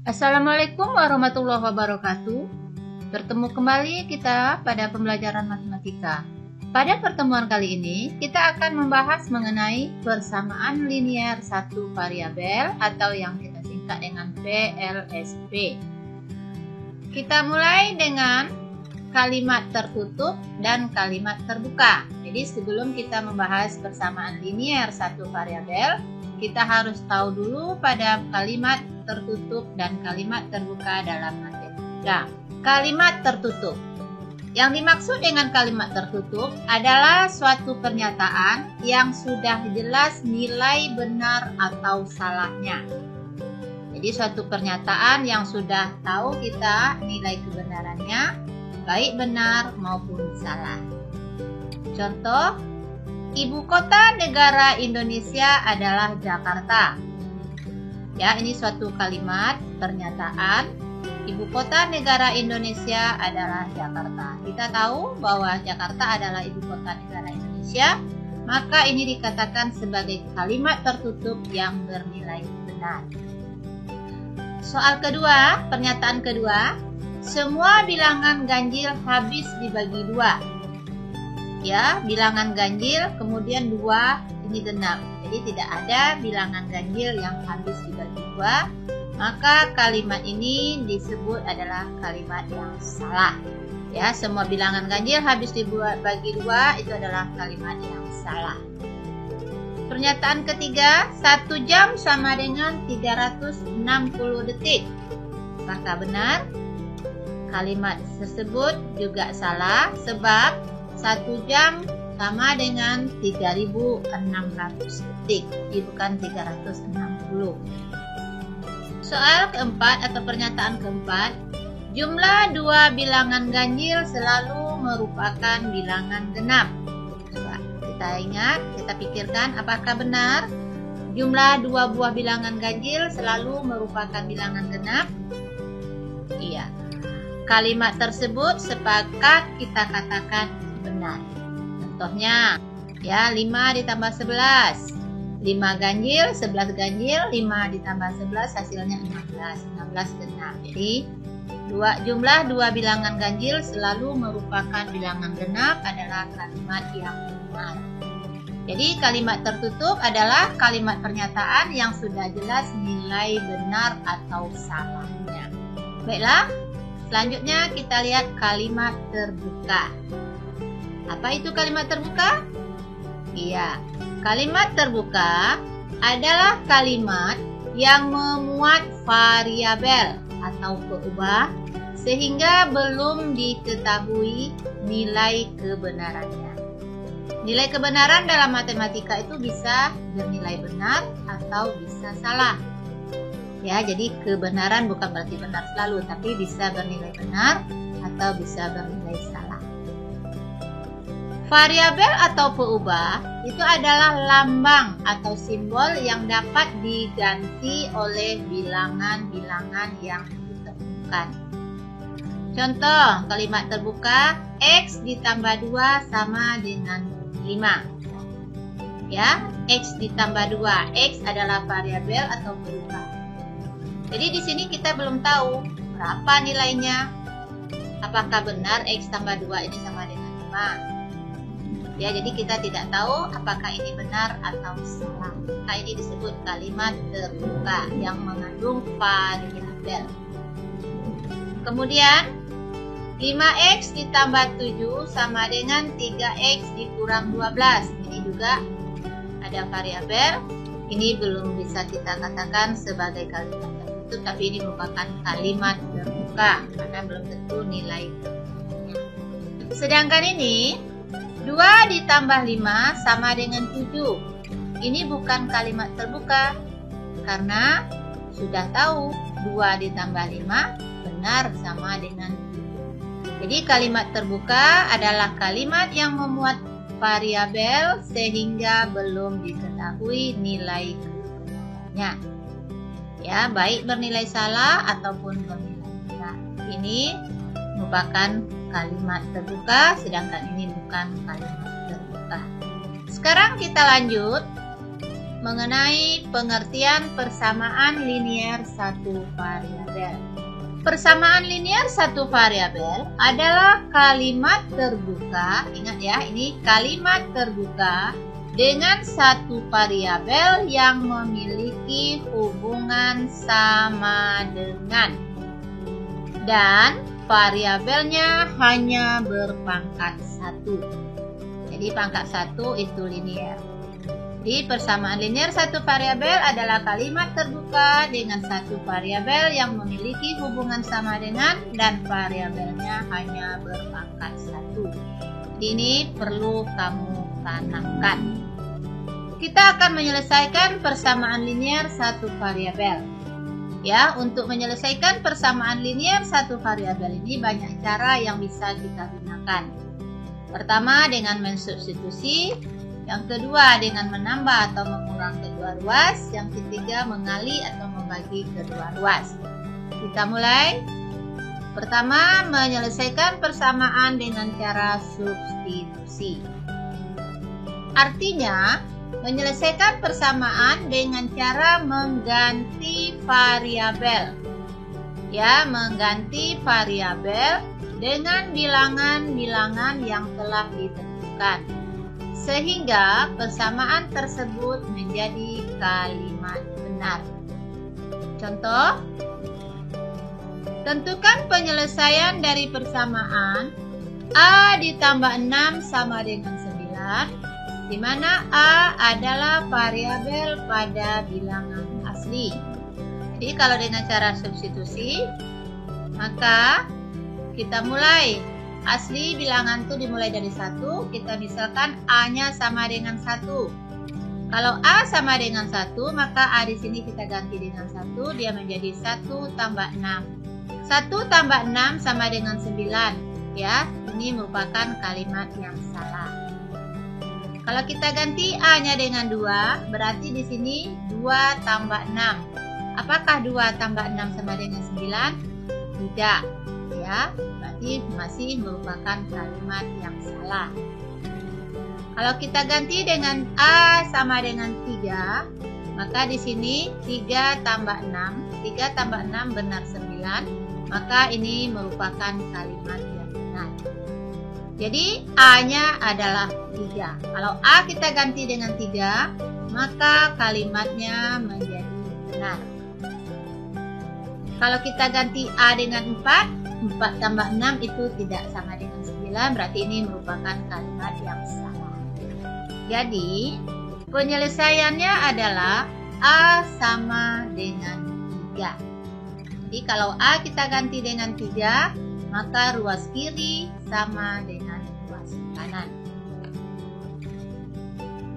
Assalamualaikum warahmatullahi wabarakatuh. Bertemu kembali kita pada pembelajaran matematika. Pada pertemuan kali ini, kita akan membahas mengenai persamaan linier satu variabel atau yang kita singkat dengan PLSP. Kita mulai dengan kalimat tertutup dan kalimat terbuka. Jadi sebelum kita membahas persamaan linier satu variabel, kita harus tahu dulu pada kalimat tertutup dan kalimat terbuka dalam matematika. Kalimat tertutup. Yang dimaksud dengan kalimat tertutup adalah suatu pernyataan yang sudah jelas nilai benar atau salahnya. Jadi suatu pernyataan yang sudah tahu kita nilai kebenarannya, baik benar maupun salah. Contoh, ibu kota negara Indonesia adalah Jakarta. Ya, ini suatu kalimat pernyataan. Ibu kota negara Indonesia adalah Jakarta. Kita tahu bahwa Jakarta adalah ibu kota negara Indonesia, maka ini dikatakan sebagai kalimat tertutup yang bernilai benar. Soal kedua, pernyataan kedua, semua bilangan ganjil habis dibagi dua. Ya, bilangan ganjil kemudian dua ini genap. Jadi tidak ada bilangan ganjil yang habis dibagi dua, maka kalimat ini disebut adalah kalimat yang salah. Ya, semua bilangan ganjil habis dibagi dua itu adalah kalimat yang salah. Pernyataan ketiga, 1 jam sama dengan 360 detik. Apakah benar? Kalimat tersebut juga salah sebab 1 jam sama dengan 3.600 detik, bukan 360. Soal keempat atau pernyataan keempat, jumlah dua bilangan ganjil selalu merupakan bilangan genap. Coba kita ingat, kita pikirkan apakah benar jumlah dua buah bilangan ganjil selalu merupakan bilangan genap? Iya. Kalimat tersebut sepakat kita katakan benar. Contohnya, ya 5 ditambah 11. 5 ganjil, 11 ganjil, 5 ditambah 11 hasilnya 16. 16 genap. Jadi, jumlah dua bilangan ganjil selalu merupakan bilangan genap adalah kalimat yang benar. Jadi, kalimat tertutup adalah kalimat pernyataan yang sudah jelas nilai benar atau salahnya. Baiklah, selanjutnya kita lihat kalimat terbuka. Apa itu kalimat terbuka? Iya, kalimat terbuka adalah kalimat yang memuat variabel atau peubah sehingga belum diketahui nilai kebenarannya. Nilai kebenaran dalam matematika itu bisa bernilai benar atau bisa salah. Ya, jadi kebenaran bukan berarti benar selalu, tapi bisa bernilai benar atau bisa bernilai salah. Variabel atau peubah itu adalah lambang atau simbol yang dapat diganti oleh bilangan-bilangan yang ditemukan. Contoh, kalimat terbuka, X ditambah 2 sama dengan 5. Ya, X ditambah 2. X adalah variabel atau peubah. Jadi di sini kita belum tahu berapa nilainya. Apakah benar X tambah 2 ini sama dengan 5? Ya, jadi kita tidak tahu apakah ini benar atau salah. Nah, ini disebut kalimat terbuka yang mengandung variabel. Kemudian, 5X ditambah 7 sama dengan 3X dikurang 12. Ini juga ada variabel. Ini belum bisa kita katakan sebagai kalimat tertutup, tapi ini merupakan kalimat terbuka karena belum tentu nilai. Sedangkan ini 2 ditambah 5 sama dengan 7. Ini bukan kalimat terbuka karena sudah tahu 2 ditambah 5 benar sama dengan 7. Jadi kalimat terbuka adalah kalimat yang memuat variabel sehingga belum diketahui nilai kebenarannya. Ya, baik bernilai salah ataupun bernilai benar. Ini merupakan kalimat terbuka, sedangkan ini bukan kalimat terbuka. Sekarang kita lanjut mengenai pengertian persamaan linier satu variabel. Persamaan linier satu variabel adalah kalimat terbuka, ingat ya, ini kalimat terbuka dengan satu variabel yang memiliki hubungan sama dengan, dan variabelnya hanya berpangkat 1. Jadi pangkat 1 itu linier. Di persamaan linier satu variabel adalah kalimat terbuka dengan satu variabel yang memiliki hubungan sama dengan dan variabelnya hanya berpangkat 1. Ini perlu kamu tanamkan. Kita akan menyelesaikan persamaan linier satu variabel. Ya, untuk menyelesaikan persamaan linier satu variabel ini banyak cara yang bisa kita gunakan. Pertama dengan mensubstitusi. Yang kedua dengan menambah atau mengurang kedua ruas. Yang ketiga mengali atau membagi kedua ruas. Kita mulai. Pertama, menyelesaikan persamaan dengan cara substitusi. Artinya, menyelesaikan persamaan dengan cara mengganti variabel. Ya, mengganti variabel dengan bilangan-bilangan yang telah ditentukan. Sehingga persamaan tersebut menjadi kalimat benar. Contoh, tentukan penyelesaian dari persamaan A ditambah 6 sama dengan 9, di mana A adalah variabel pada bilangan asli. Jadi kalau dengan cara substitusi, maka kita mulai. Asli bilangan itu dimulai dari 1, kita misalkan A-nya sama dengan 1. Kalau A sama dengan 1, maka A di sini kita ganti dengan 1, dia menjadi 1 tambah 6. 1 tambah 6 sama dengan 9. Ya, ini merupakan kalimat yang salah. Kalau kita ganti A-nya dengan 2, berarti di sini 2 tambah 6. Apakah 2 tambah 6 sama dengan 9? Tidak. Ya, berarti masih merupakan kalimat yang salah. Kalau kita ganti dengan A sama dengan 3, maka di sini 3 tambah 6, 3 tambah 6 benar 9, maka ini merupakan kalimat yang benar. Jadi A-nya adalah 3. Kalau A kita ganti dengan 3, maka kalimatnya menjadi benar. Kalau kita ganti A dengan 4, 4 tambah 6 itu tidak sama dengan 9, berarti ini merupakan kalimat yang salah. Jadi, penyelesaiannya adalah A sama dengan 3. Jadi, kalau A kita ganti dengan 3, maka ruas kiri sama dengan ruas kanan.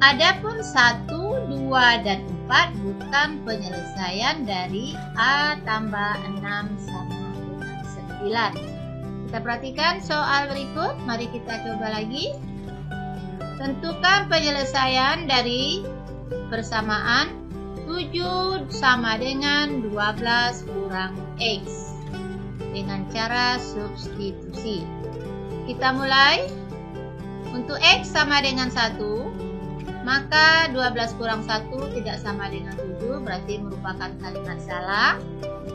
Adapun 1, 2, dan 4 bukan penyelesaian dari A tambah 6 sama dengan 9. Kita perhatikan soal berikut. Mari kita coba lagi. Tentukan penyelesaian dari persamaan 7 sama dengan 12 kurang X dengan cara substitusi. Kita mulai. Untuk X sama dengan 1, maka 12 kurang 1 tidak sama dengan 7, berarti merupakan kalimat salah.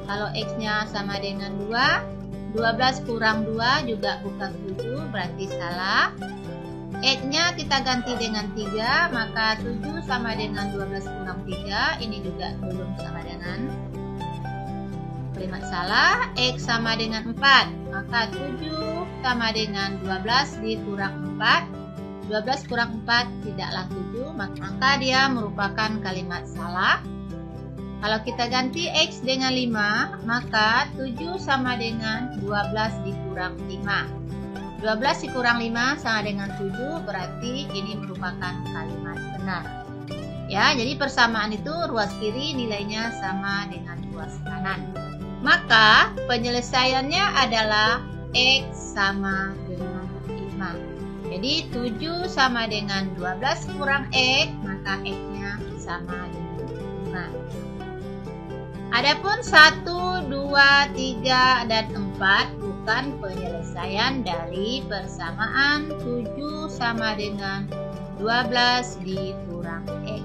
Kalau X-nya sama dengan 2, 12 kurang 2 juga bukan 7, berarti salah. X-nya kita ganti dengan 3, maka 7 sama dengan 12 kurang 3, ini juga belum sama dengan kalimat salah. X sama dengan 4, maka 7 sama dengan 12 dikurang 4. 12 kurang 4 tidaklah 7, maka dia merupakan kalimat salah. Kalau kita ganti X dengan 5, maka 7 sama dengan 12 dikurang 5. 12 dikurang 5 sama dengan 7, berarti ini merupakan kalimat benar. Ya, jadi persamaan itu ruas kiri nilainya sama dengan ruas kanan. Maka penyelesaiannya adalah X sama dengan 5. Jadi 7 sama dengan 12 kurang X, maka X-nya sama dengan 5. Adapun 1, 2, 3, dan 4 bukan penyelesaian dari persamaan 7 sama dengan 12 dikurang X.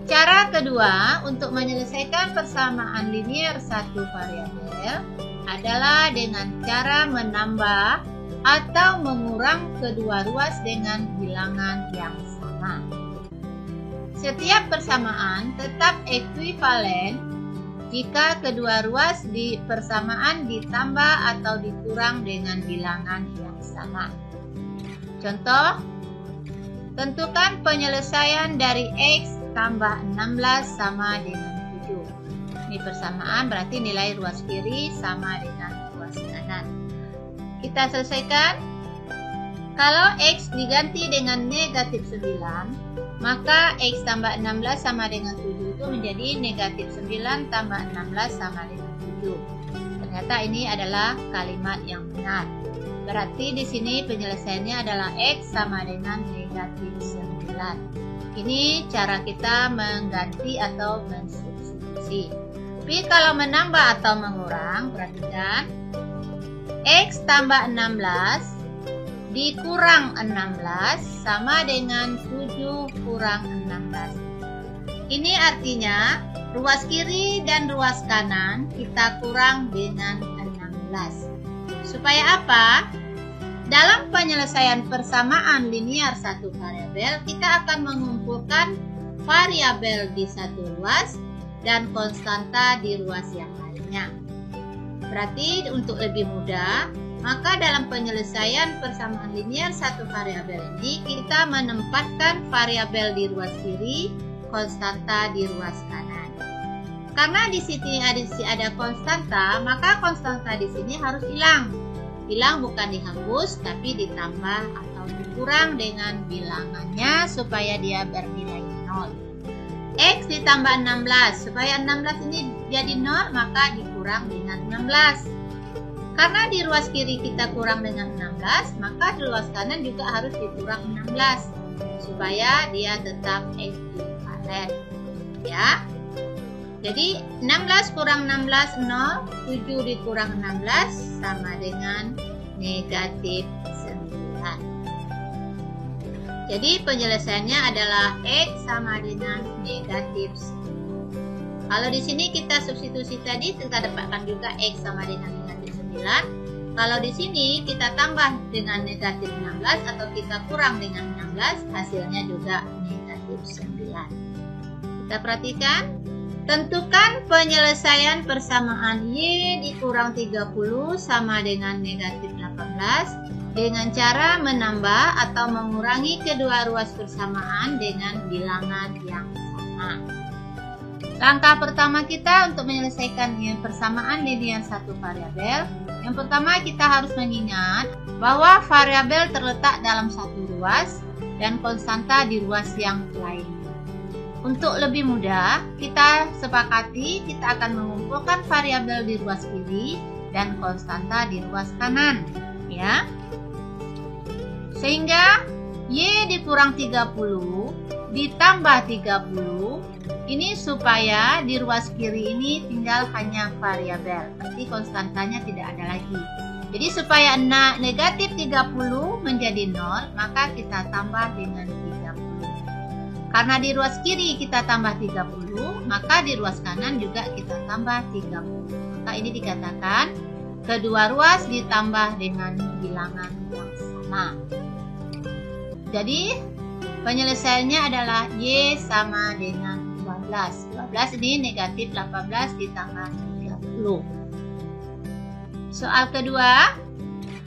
Cara kedua untuk menyelesaikan persamaan linier satu variabel adalah dengan cara menambah atau mengurang kedua ruas dengan bilangan yang sama. Setiap persamaan tetap ekuivalen jika kedua ruas di persamaan ditambah atau dikurang dengan bilangan yang sama. Contoh, tentukan penyelesaian dari X tambah 16 sama dengan 7. Ini persamaan berarti nilai ruas kiri sama dengan ruas kanan. Kita selesaikan. Kalau X diganti dengan negatif 9, maka X tambah 16 sama dengan 7 itu menjadi negatif 9 tambah 16 sama dengan 7. Ternyata ini adalah kalimat yang benar. Berarti di sini penyelesaiannya adalah X sama dengan negatif 9. Ini cara kita mengganti atau mensubstitusi. Tapi kalau menambah atau mengurang, perhatikan. X tambah 16 dikurang 16 sama dengan 7 kurang 16. Ini artinya ruas kiri dan ruas kanan kita kurang dengan 16. Supaya apa? Dalam penyelesaian persamaan linier satu variabel, kita akan mengumpulkan variabel di satu ruas dan konstanta di ruas yang lainnya. Berarti untuk lebih mudah, maka dalam penyelesaian persamaan linier satu variabel ini, kita menempatkan variabel di ruas kiri, konstanta di ruas kanan. Karena di sini ada konstanta, maka konstanta di sini harus hilang. Hilang bukan dihapus, tapi ditambah atau dikurang dengan bilangannya supaya dia bernilai 0. X ditambah 16, supaya 16 ini jadi 0, maka dikurang dengan 16. Karena di ruas kiri kita kurang dengan 16, maka di ruas kanan juga harus dikurang 16, supaya dia tetap ekuivalen. Ya. Jadi 16 kurang 16 0, 7 dikurang 16 sama dengan negatif 9. Jadi penyelesaiannya adalah X sama dengan negatif 9. Kalau di sini kita substitusi tadi, kita dapatkan juga X sama dengan negatif 9. Kalau di sini kita tambah dengan negatif 16 atau kita kurang dengan 16, hasilnya juga negatif 9. Kita perhatikan. Tentukan penyelesaian persamaan Y dikurang 30 sama dengan negatif 18 dengan cara menambah atau mengurangi kedua ruas persamaan dengan bilangan yang sama. Langkah pertama kita untuk menyelesaikan persamaan linier satu variabel. Yang pertama kita harus mengingat bahwa variabel terletak dalam satu ruas dan konstanta di ruas yang lain. Untuk lebih mudah, kita sepakati kita akan mengumpulkan variabel di ruas kiri dan konstanta di ruas kanan, ya. Sehingga Y dikurang 30 ditambah 30, ini supaya di ruas kiri ini tinggal hanya variabel, berarti konstantanya tidak ada lagi. Jadi supaya negatif 30 menjadi 0, maka kita tambah dengan 30. Karena di ruas kiri kita tambah 30, maka di ruas kanan juga kita tambah 30. Maka ini dikatakan kedua ruas ditambah dengan bilangan yang sama. Jadi penyelesaiannya adalah Y sama dengan 12. 12 ini negatif 18 ditambah 30. Soal kedua,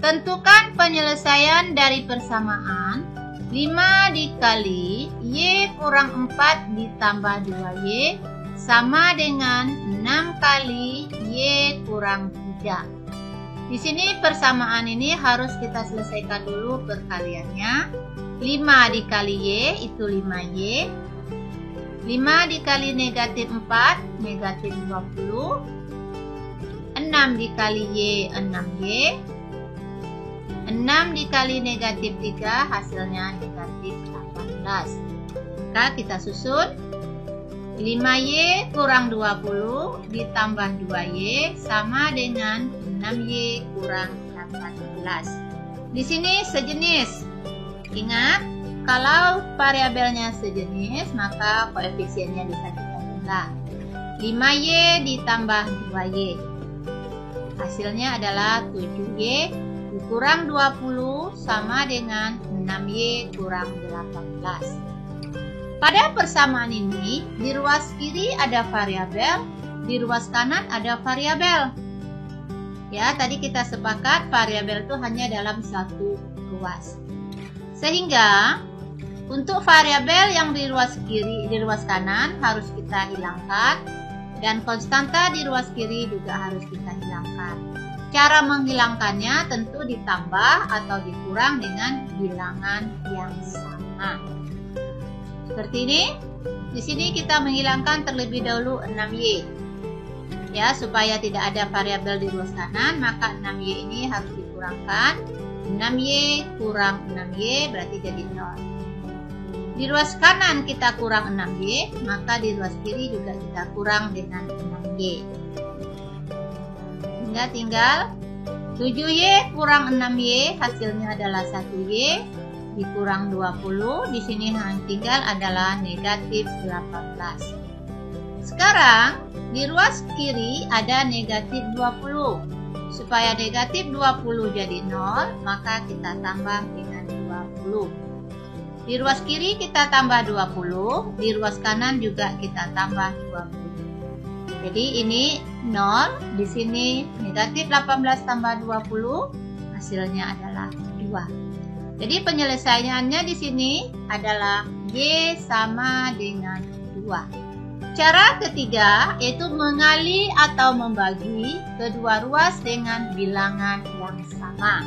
tentukan penyelesaian dari persamaan 5 dikali Y kurang 4 ditambah 2Y sama dengan 6 kali Y kurang 3. Di sini persamaan ini harus kita selesaikan dulu perkaliannya. 5 dikali Y itu 5Y. 5 dikali negatif 4, negatif 20. 6 dikali Y, 6Y. 6 dikali negatif 3 hasilnya negatif 18. Maka kita susun 5Y kurang 20 ditambah 2Y sama dengan 6Y kurang 18. Di sini sejenis. Ingat, kalau variabelnya sejenis, maka koefisiennya bisa kita tunda. 5Y ditambah 2Y. Hasilnya adalah 7Y dikurang 20 sama dengan 6Y kurang 18. Pada persamaan ini, di ruas kiri ada variabel, di ruas kanan ada variabel. Ya, tadi kita sepakat variabel itu hanya dalam satu ruas. Sehingga untuk variabel yang di ruas kiri, di ruas kanan harus kita hilangkan, dan konstanta di ruas kiri juga harus kita hilangkan. Cara menghilangkannya tentu ditambah atau dikurang dengan bilangan yang sama. Seperti ini. Di sini kita menghilangkan terlebih dahulu 6Y. Ya, supaya tidak ada variabel di ruas kanan, maka 6Y ini harus dikurangkan. 6Y kurang 6Y berarti jadi 0. Di ruas kanan kita kurang 6Y, maka di ruas kiri juga kita kurang dengan 6Y. Hingga tinggal 7Y kurang 6Y, hasilnya adalah 1Y, dikurang 20, di sini hanya tinggal adalah negatif 18. Sekarang, di ruas kiri ada negatif 20. Supaya negatif 20 jadi 0, maka kita tambah dengan 20. Di ruas kiri kita tambah 20, di ruas kanan juga kita tambah 20. Jadi ini 0, di sini negatif 18 tambah 20, hasilnya adalah 2. Jadi penyelesaiannya di sini adalah Y sama dengan 2. Cara ketiga yaitu mengali atau membagi kedua ruas dengan bilangan yang sama.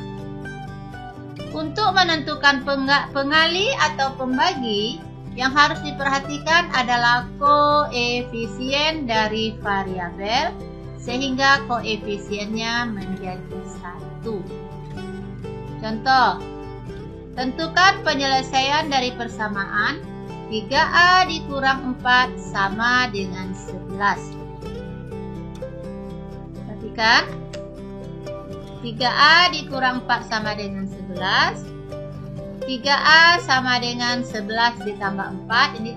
Untuk menentukan pengali atau pembagi, yang harus diperhatikan adalah koefisien dari variabel sehingga koefisiennya menjadi 1. Contoh, tentukan penyelesaian dari persamaan 3A dikurang 4 sama dengan 11. Perhatikan. 3A dikurang 4 sama dengan 11. 3A sama dengan 11 ditambah 4. Ini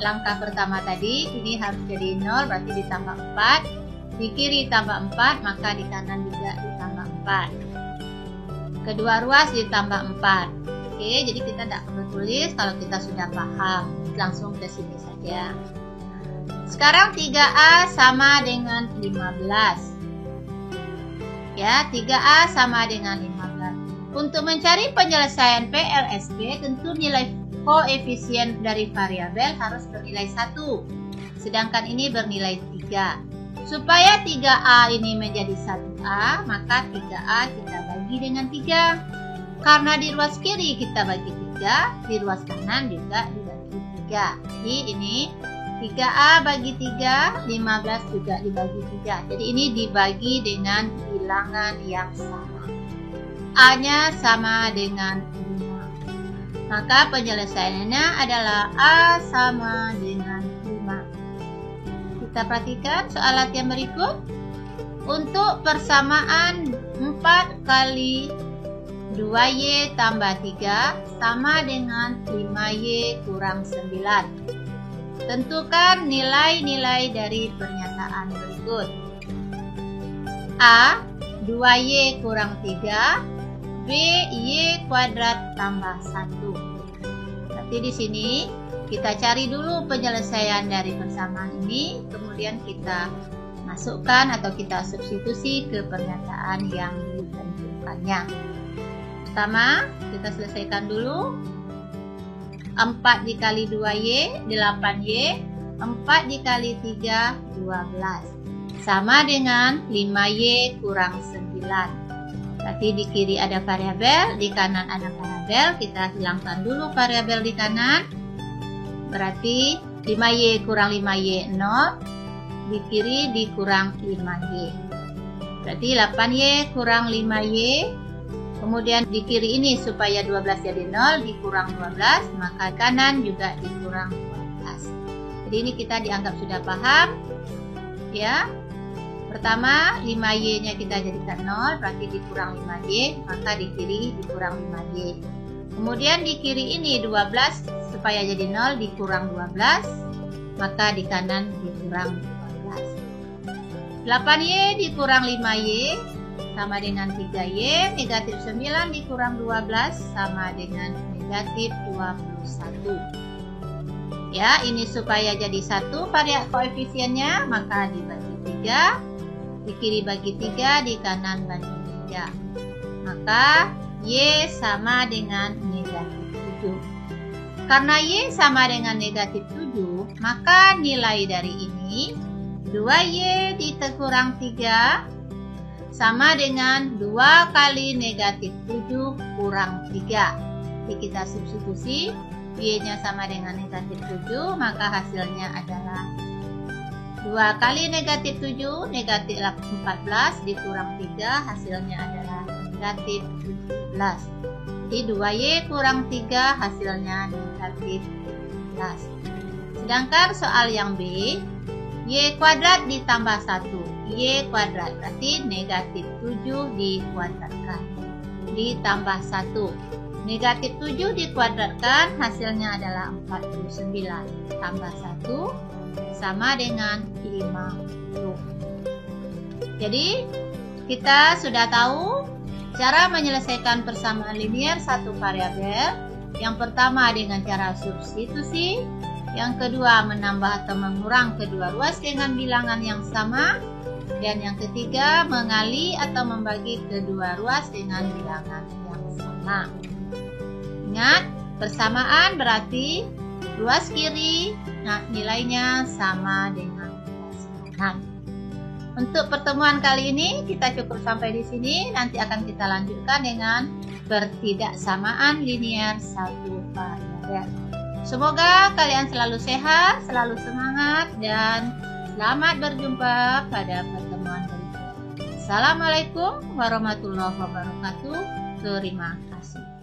langkah pertama tadi. Ini harus jadi 0, berarti ditambah 4. Di kiri tambah 4, maka di kanan juga ditambah 4. Kedua ruas ditambah 4. Oke, jadi kita tidak perlu tulis kalau kita sudah paham. Langsung ke sini saja. Sekarang 3A sama dengan 15. Ya, 3A sama dengan 15. Untuk mencari penyelesaian PLSP, tentu nilai koefisien dari variabel harus bernilai 1. Sedangkan ini bernilai 3. Supaya 3A ini menjadi 1A, maka 3A kita bagi dengan 3. Karena di ruas kiri kita bagi 3, di ruas kanan juga dibagi 3. Jadi ini 3A bagi 3, 15 juga dibagi 3. Jadi ini dibagi dengan bilangan yang sama. A-nya sama dengan 5. Maka penyelesaiannya adalah A sama dengan 5. Kita perhatikan soal latihan berikut. Untuk persamaan 4 kali 2Y tambah 3 sama dengan 5Y kurang 9. Tentukan nilai-nilai dari pernyataan berikut. A. 2Y kurang 3. B. Y kuadrat tambah 1. Berarti di sini kita cari dulu penyelesaian dari persamaan ini, kemudian kita masukkan atau kita substitusi ke pernyataan yang ditentukannya. Pertama, kita selesaikan dulu. 4 dikali 2Y, 8Y. 4 dikali 3, 12. Sama dengan 5Y kurang 9. Berarti di kiri ada variabel, di kanan ada variabel. Kita hilangkan dulu variabel di kanan. Berarti 5Y kurang 5Y, 0. Di kiri dikurang 5Y. Berarti 8Y kurang 5Y. Kemudian di kiri ini supaya 12 jadi 0 dikurang 12, maka kanan juga dikurang 12. Jadi ini kita dianggap sudah paham. Ya. Pertama 5Y-nya kita jadikan 0, berarti dikurang 5Y, maka di kiri dikurang 5Y. Kemudian di kiri ini 12 supaya jadi 0 dikurang 12, maka di kanan dikurang 12. 8Y dikurang 5Y sama dengan 3Y, negatif 9 dikurang 12 sama dengan negatif 21. Ya, ini supaya jadi 1 pada koefisiennya, maka dibagi 3, di kiri bagi 3, di kanan bagi 3. Maka Y sama dengan negatif 7. Karena Y sama dengan negatif 7, maka nilai dari ini 2Y dikurang 3 sama dengan 2 kali negatif 7 kurang 3. Jadi kita substitusi, Y-nya sama dengan negatif 7, maka hasilnya adalah 2 kali negatif 7, negatif 14 dikurang 3, hasilnya adalah negatif 17. Jadi 2Y kurang 3, hasilnya negatif 17. Sedangkan soal yang B, Y kuadrat ditambah 1. Y kuadrat berarti negatif 7 dikuadratkan. Ditambah 1. Negatif 7 dikuadratkan hasilnya adalah 49. Tambah 1 sama dengan 50. Jadi kita sudah tahu cara menyelesaikan persamaan linear satu variabel. Yang pertama dengan cara substitusi. Yang kedua menambah atau mengurang kedua ruas dengan bilangan yang sama. Dan yang ketiga mengali atau membagi kedua ruas dengan bilangan yang sama. Ingat, persamaan berarti ruas kiri nilainya sama dengan ruas kanan. Untuk pertemuan kali ini kita cukup sampai di sini. Nanti akan kita lanjutkan dengan pertidaksamaan linear satu variabel. Semoga kalian selalu sehat, selalu semangat, dan selamat berjumpa pada pertemuan berikutnya. Assalamualaikum warahmatullahi wabarakatuh. Terima kasih.